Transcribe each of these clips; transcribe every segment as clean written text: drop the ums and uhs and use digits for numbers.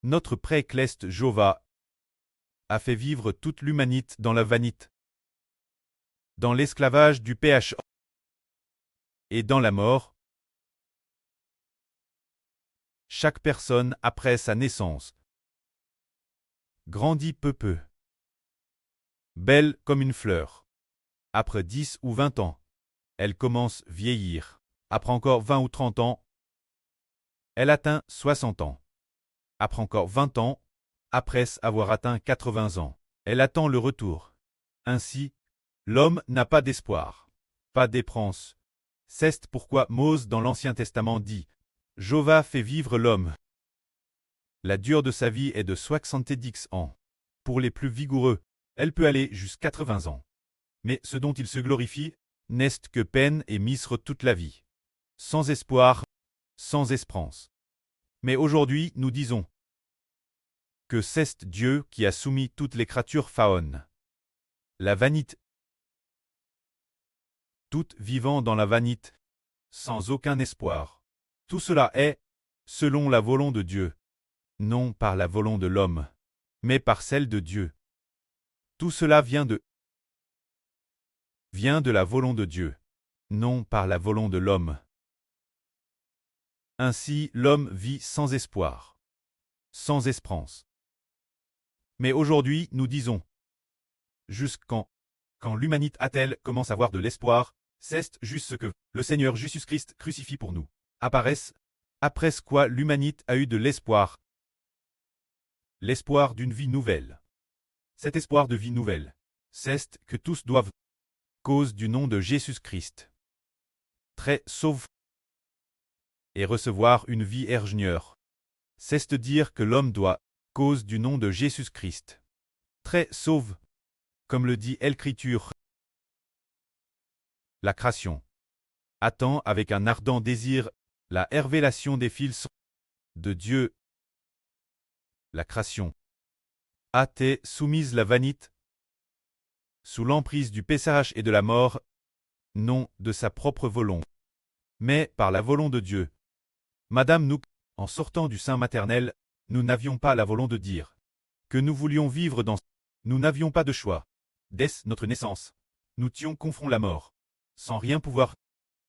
Notre pré-Cleste Jova a fait vivre toute l'humanité dans la vanité, dans l'esclavage du PH et dans la mort. Chaque personne, après sa naissance, grandit peu, belle comme une fleur. Après 10 ou 20 ans, elle commence à vieillir. Après encore 20 ou 30 ans, elle atteint 60 ans. Après encore 20 ans, après avoir atteint 80 ans, elle attend le retour. Ainsi, l'homme n'a pas d'espoir, pas d'espérance. C'est pourquoi Mose dans l'Ancien Testament dit « Jova fait vivre l'homme ». La durée de sa vie est de 70 ans. Pour les plus vigoureux, elle peut aller jusqu'à 80 ans. Mais ce dont il se glorifie, n'est que peine et misère toute la vie. Sans espoir, sans espérance. Mais aujourd'hui, nous disons que c'est Dieu qui a soumis toutes les créatures faonnes. La vanité. Toutes vivant dans la vanité, sans aucun espoir. Tout cela est, selon la volonté de Dieu, non par la volonté de l'homme, mais par celle de Dieu. Tout cela vient de la volonté de Dieu, non par la volonté de l'homme. Ainsi, l'homme vit sans espoir, sans espérance. Mais aujourd'hui, nous disons, jusqu'quand l'humanité a-t-elle commence à avoir de l'espoir, c'est juste ce que le Seigneur Jésus-Christ crucifie pour nous. Apparaisse, après quoi l'humanité a eu de l'espoir. L'espoir d'une vie nouvelle. Cet espoir de vie nouvelle, c'est que tous doivent, cause du nom de Jésus-Christ, très sauve et recevoir une vie ingénieure. C'est dire que l'homme doit, cause du nom de Jésus-Christ, très sauve, comme le dit l'Écriture. La création attend avec un ardent désir la révélation des fils de Dieu. La création a été soumise la vanité, sous l'emprise du péchage et de la mort, non de sa propre volonté, mais par la volonté de Dieu. Madame nous, en sortant du sein maternel, nous n'avions pas la volonté de dire que nous voulions vivre dans. Nous n'avions pas de choix. Dès notre naissance, nous étions confrontés à la mort, sans rien pouvoir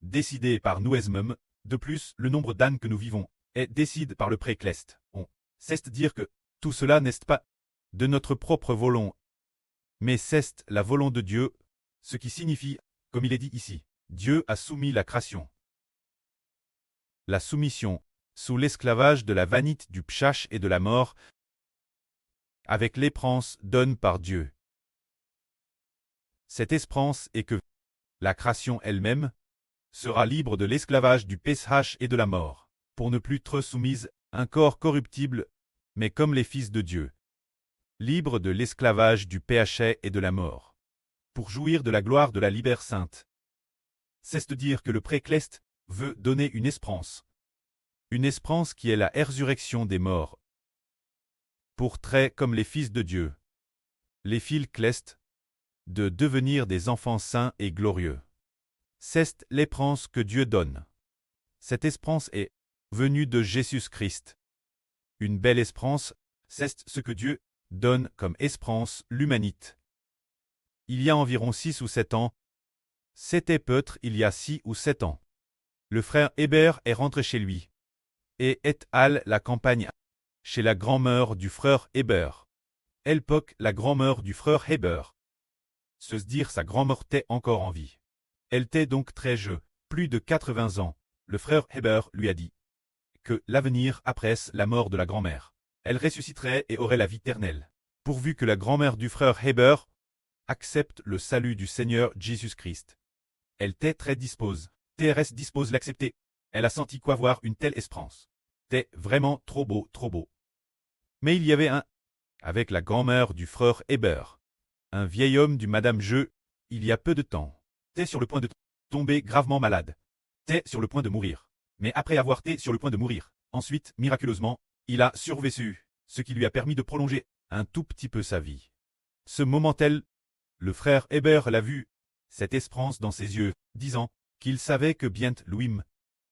décider par nous-mêmes. De plus, le nombre d'ânes que nous vivons est décidé par le pré-Cleste. On c'est dire que tout cela n'est pas de notre propre volonté, mais c'est la volonté de Dieu, ce qui signifie, comme il est dit ici, Dieu a soumis la création. La soumission, sous l'esclavage de la vanité du pchach et de la mort, avec l'espérance donnée par Dieu. Cette espérance est que la création elle-même sera libre de l'esclavage du péchage et de la mort, pour ne plus être soumise à un corps corruptible, mais comme les fils de Dieu, libre de l'esclavage du péché et de la mort, pour jouir de la gloire de la liberté sainte. C'est de dire que le pré-Cleste veut donner une espérance qui est la résurrection des morts, pour traits comme les fils de Dieu, les fils Cleste, de devenir des enfants saints et glorieux. C'est l'espérance que Dieu donne. Cette espérance est venue de Jésus-Christ. Une belle espérance, c'est ce que Dieu donne comme espérance l'humanité. Il y a environ 6 ou 7 ans, c'était peut-être il y a 6 ou 7 ans, le frère Hébert est rentré chez lui, et est allé la campagne, chez la grand-mère du frère Hébert. L'époque, la grand-mère du frère Hébert. Se dire sa grand-mère était encore en vie. Elle était donc très jeune, plus de 80 ans. Le frère Hébert lui a dit que l'avenir après la mort de la grand-mère, elle ressusciterait et aurait la vie éternelle, pourvu que la grand-mère du frère Hébert accepte le salut du Seigneur Jésus-Christ. Elle était très dispose. TRS dispose l'accepter. Elle a senti quoi voir une telle espérance. C'était vraiment trop beau, trop beau. Mais il y avait avec la grand-mère du frère Hébert, un vieil homme du Madame Jeu, il y a peu de temps, était sur le point de tomber gravement malade. Était sur le point de mourir. Mais après avoir été sur le point de mourir, ensuite, miraculeusement, il a survécu, ce qui lui a permis de prolonger un tout petit peu sa vie. Ce moment-tel, le frère Hébert l'a vu, cette espérance dans ses yeux, disant qu'il savait que bientôt Louim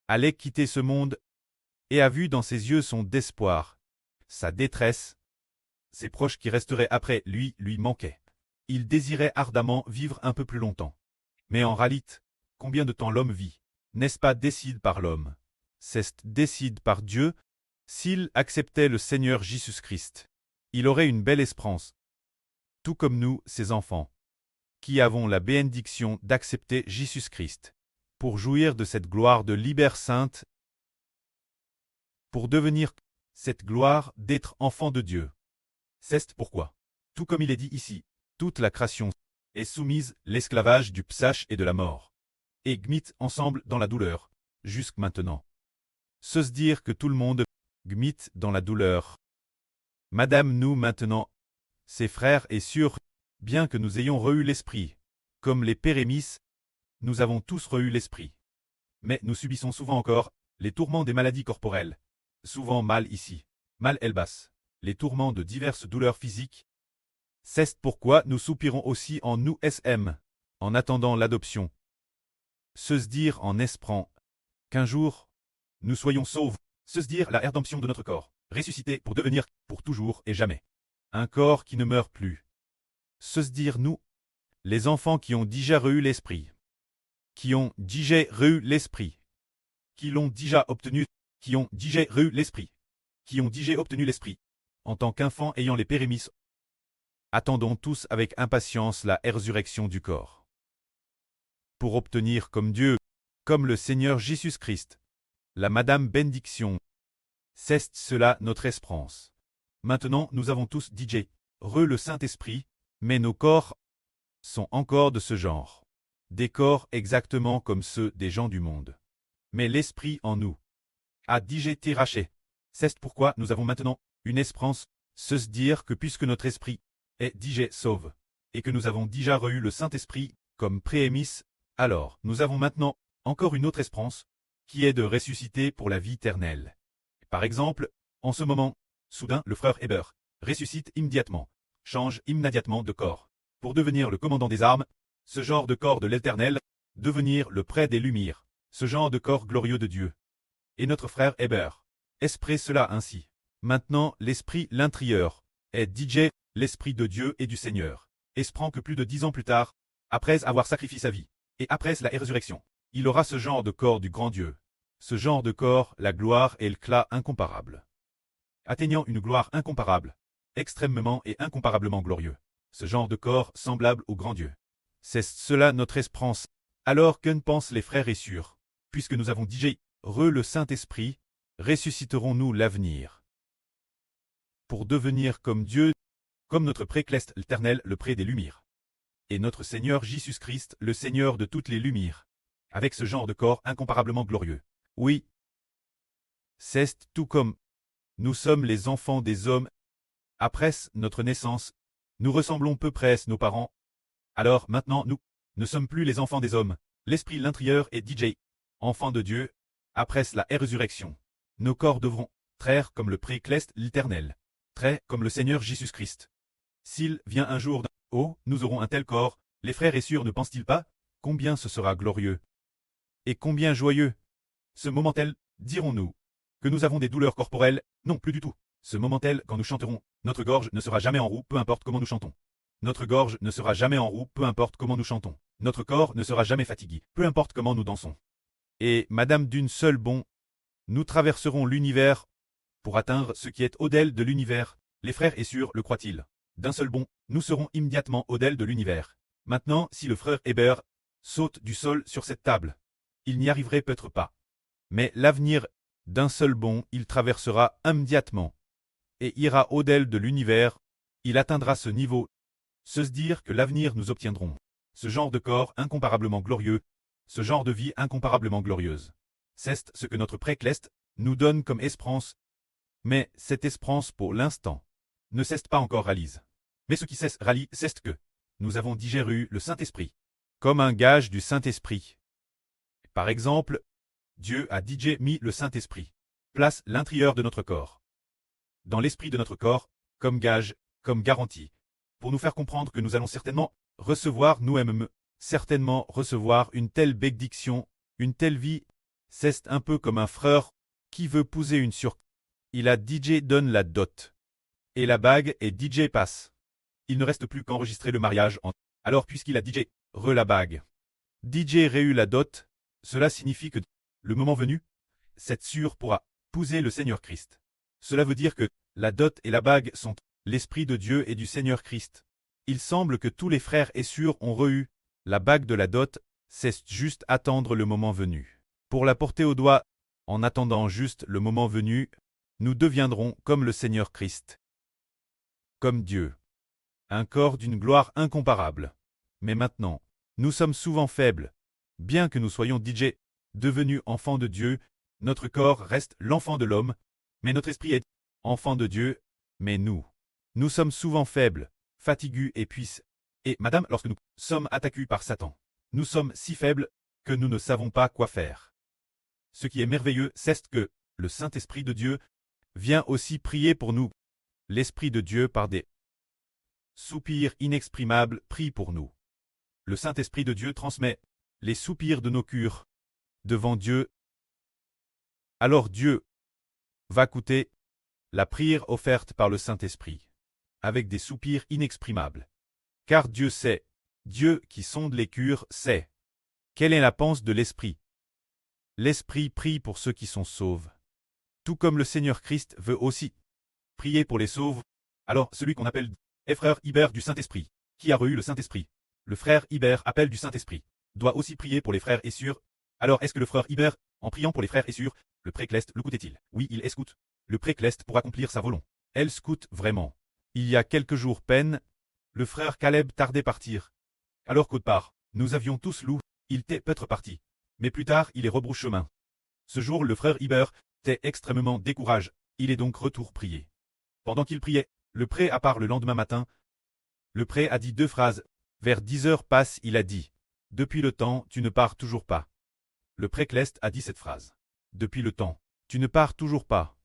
allait quitter ce monde, et a vu dans ses yeux son espoir. sa détresse, ses proches qui resteraient après lui manquaient. Il désirait ardemment vivre un peu plus longtemps. Mais en réalité, combien de temps l'homme vit? N'est-ce pas décide par l'homme? C'est décide par Dieu. S'il acceptait le Seigneur Jésus-Christ, il aurait une belle espérance, tout comme nous, ses enfants, qui avons la bénédiction d'accepter Jésus-Christ, pour jouir de cette gloire de libère sainte, pour devenir cette gloire d'être enfant de Dieu. C'est pourquoi, tout comme il est dit ici, toute la création est soumise l'esclavage du psach et de la mort, et gmit ensemble dans la douleur, jusque maintenant. Se dire que tout le monde gmit dans la douleur. Madame nous maintenant, ses frères et sœurs, bien que nous ayons reçu l'esprit, comme les pérémis, nous avons tous reçu l'esprit. Mais nous subissons souvent encore les tourments des maladies corporelles, souvent mal ici, mal elbas, les tourments de diverses douleurs physiques. C'est pourquoi nous soupirons aussi en nous SM, en attendant l'adoption. Se dire en espérant qu'un jour, nous soyons sauvés, se dire la rédemption de notre corps, ressuscité pour devenir, pour toujours et jamais, un corps qui ne meurt plus. Se dire nous, les enfants qui ont déjà reçu l'esprit, qui ont déjà reçu l'esprit, qui l'ont déjà obtenu, qui ont déjà reçu l'esprit, qui ont déjà obtenu l'esprit, en tant qu'enfants ayant les pérémis. Attendons tous avec impatience la résurrection du corps. Pour obtenir comme Dieu, comme le Seigneur Jésus-Christ, la Madame bénédiction. C'est cela notre espérance. Maintenant nous avons tous DJ, le Saint-Esprit, mais nos corps sont encore de ce genre. Des corps exactement comme ceux des gens du monde. Mais l'Esprit en nous a déjà été racheté. C'est pourquoi nous avons maintenant une espérance, se dire que puisque notre esprit est déjà sauve, et que nous avons déjà reçu le Saint-Esprit comme préémice, alors nous avons maintenant encore une autre espérance, qui est de ressusciter pour la vie éternelle. Par exemple, en ce moment, soudain le frère Heber ressuscite immédiatement, change immédiatement de corps, pour devenir le commandant des armes, ce genre de corps de l'Éternel, devenir le prêtre des Lumières, ce genre de corps glorieux de Dieu. Et notre frère Heber esprit cela ainsi. Maintenant l'esprit l'intérieur est DJ, l'esprit de Dieu et du Seigneur, espérant que plus de 10 ans plus tard, après avoir sacrifié sa vie, et après la résurrection, il aura ce genre de corps du grand Dieu. Ce genre de corps, la gloire et l'éclat incomparable. Atteignant une gloire incomparable, extrêmement et incomparablement glorieux. Ce genre de corps semblable au grand Dieu. C'est cela notre espérance. Alors que ne pensent les frères et sœurs, puisque nous avons dit le Saint-Esprit, ressusciterons-nous l'avenir. Pour devenir comme Dieu, comme notre précleste l'Éternel le pré des Lumières. Et notre Seigneur Jésus-Christ, le Seigneur de toutes les Lumières. Avec ce genre de corps incomparablement glorieux. Oui. C'est tout comme nous sommes les enfants des hommes. Après notre naissance, nous ressemblons peu près nos parents. Alors maintenant nous ne sommes plus les enfants des hommes. L'esprit l'intérieur est DJ, enfant de Dieu. Après la résurrection, nos corps devront traire comme le précleste l'Éternel, traire comme le Seigneur Jésus-Christ. S'il vient un jour oh, nous aurons un tel corps, les frères et sœurs ne pensent-ils pas, combien ce sera glorieux et combien joyeux. Ce moment-tel, dirons-nous, que nous avons des douleurs corporelles, non plus du tout. Ce moment-tel, quand nous chanterons, notre gorge ne sera jamais en roue, peu importe comment nous chantons. Notre gorge ne sera jamais en roue, peu importe comment nous chantons. Notre corps ne sera jamais fatigué, peu importe comment nous dansons. Et, Madame d'une seule bon, nous traverserons l'univers pour atteindre ce qui est au-delà de l'univers. Les frères et sœurs le croient-ils? D'un seul bond, nous serons immédiatement au-delà de l'univers. Maintenant, si le frère Heber saute du sol sur cette table, il n'y arriverait peut-être pas. Mais l'avenir, d'un seul bond, il traversera immédiatement et ira au-delà de l'univers, il atteindra ce niveau. Se dire que l'avenir nous obtiendrons. Ce genre de corps incomparablement glorieux, ce genre de vie incomparablement glorieuse. C'est ce que notre précleste nous donne comme espérance. Mais cette espérance pour l'instant ne cesse pas encore réalise. Mais ce qui cesse rallie, c'est que nous avons digéré le Saint-Esprit comme un gage du Saint-Esprit. Par exemple, Dieu a déjà mis le Saint-Esprit, place l'intérieur de notre corps, dans l'esprit de notre corps, comme gage, comme garantie, pour nous faire comprendre que nous allons certainement recevoir nous-mêmes, certainement recevoir une telle bénédiction, une telle vie. C'est un peu comme un frère qui veut épouser une sœur. Il a DJ donne la dot. Et la bague et DJ passe. Il ne reste plus qu'enregistrer le mariage en... Alors puisqu'il a DJ, la bague. DJ réu la dot, cela signifie que, le moment venu, cette sûre pourra épouser le Seigneur Christ. Cela veut dire que la dot et la bague sont l'Esprit de Dieu et du Seigneur Christ. Il semble que tous les frères et sœurs ont reçu la bague de la dot, c'est juste attendre le moment venu. Pour la porter au doigt, en attendant juste le moment venu, nous deviendrons comme le Seigneur Christ. Comme Dieu. Un corps d'une gloire incomparable. Mais maintenant, nous sommes souvent faibles. Bien que nous soyons DJ, devenus enfants de Dieu, notre corps reste l'enfant de l'homme, mais notre esprit est enfant de Dieu, mais nous sommes souvent faibles, fatigués et puissants. Et, madame, lorsque nous sommes attaqués par Satan, nous sommes si faibles que nous ne savons pas quoi faire. Ce qui est merveilleux, c'est que le Saint-Esprit de Dieu vient aussi prier pour nous. L'Esprit de Dieu, par des soupirs inexprimables, prie pour nous. Le Saint-Esprit de Dieu transmet les soupirs de nos cœurs devant Dieu. Alors Dieu va écouter la prière offerte par le Saint-Esprit, avec des soupirs inexprimables. Car Dieu sait, Dieu qui sonde les cœurs sait. Quelle est la pensée de l'Esprit? L'Esprit prie pour ceux qui sont sauvés. Tout comme le Seigneur Christ veut aussi prier pour les sauvés. Alors celui qu'on appelle frère Hubert du Saint-Esprit, qui a reçu le Saint-Esprit, le frère Hubert appelle du Saint-Esprit, doit aussi prier pour les frères et sœurs. Alors est-ce que le frère Hubert, en priant pour les frères et sœurs, le précleste le écoute-t-il? Oui, il écoute. Le précleste pour accomplir sa volonté. Elle scoute vraiment. Il y a quelques jours peine, le frère Caleb tardait partir. Alors qu'au départ, nous avions tous loup, il était peut-être parti. Mais plus tard, il est rebrousse chemin. Ce jour, le frère Hubert était extrêmement découragé. Il est donc retour prier. Pendant qu'il priait, le pré à part le lendemain matin. Le pré a dit 2 phrases. Vers 10 heures passe, il a dit. Depuis le temps, tu ne pars toujours pas. Le précleste a dit cette phrase. Depuis le temps, tu ne pars toujours pas.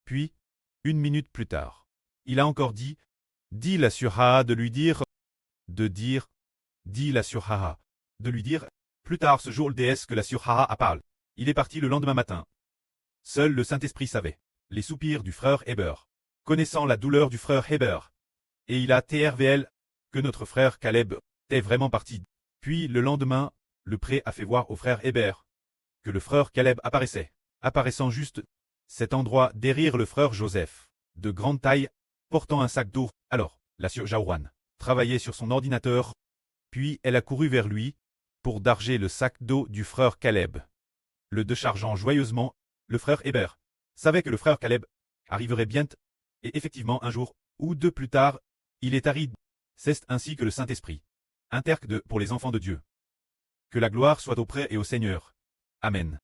Puis, 1 minute plus tard, il a encore dit. Dis la surhaha de lui dire. Dis la surhaha. De lui dire. Plus tard ce jour, le déesse que la surhaha a parlé. Il est parti le lendemain matin. Seul le Saint-Esprit savait les soupirs du frère Heber, connaissant la douleur du frère Heber. Et il a TRVL que notre frère Caleb est vraiment parti. Puis le lendemain, le pré a fait voir au frère Heber que le frère Caleb apparaissait, apparaissant juste cet endroit derrière le frère Joseph, de grande taille, portant un sac d'eau. Alors, la sœur Jaouane travaillait sur son ordinateur, puis elle a couru vers lui pour darger le sac d'eau du frère Caleb. Le déchargeant joyeusement, le frère Heber savait que le frère Caleb arriverait bientôt, et effectivement un jour ou 2 plus tard, il est aride. C'est ainsi que le Saint-Esprit intercède pour les enfants de Dieu. Que la gloire soit auprès et au Seigneur. Amen.